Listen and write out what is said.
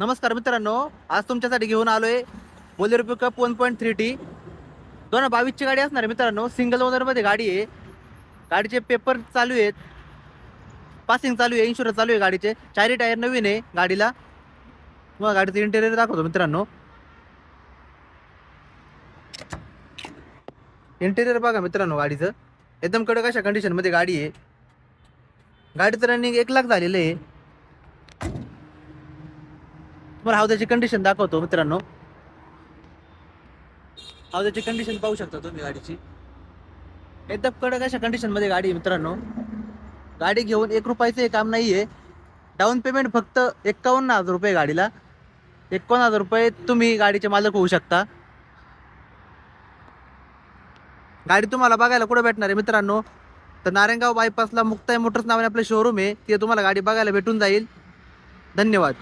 नमस्कार मित्रांनो, आज तुमच्यासाठी घेऊन आलोय बोलेरो पिकअप 1.3T 2022 ची गाडी असणार आहे मित्रांनो. सिंगल ओनर मध्ये गाडी आहे. गाडीचे पेपर चालू आहेत, पासिंग चालू आहे, इन्शुरन्स चालू आहे. गाडीचे चारही टायर नवीन आहे गाडीला. मग गाडीचं इंटेरियर दाखवतो मित्रांनो. इंटेरियर बघा मित्रांनो, गाडीचं एकदम कडक अशा कंडिशन मध्ये गाडी आहे. गाडीचं रनिंग 1 लाख झालेलं आहे. तुम्हाला हौद्याची कंडिशन दाखवतो मित्रांनो. हौद्याची कंडिशन पाहू शकता तुम्ही गाडीची. एकदम कडक अशा कंडिशन मध्ये गाडी आहे मित्रांनो. गाडी घेऊन 1 रुपयाचं काम नाहीये. डाऊन पेमेंट फक्त 51,000 रुपये गाडीला. 51,000 रुपये तुम्ही गाडीचे मालक होऊ शकता. गाडी तुम्हाला बघायला कुठे भेटणार आहे मित्रांनो, तर नारायणगाव बायपासला मुक्ताई मोटर्स नावाने आपलं शोरूम आहे. ते तुम्हाला गाडी बघायला भेटून जाईल. धन्यवाद.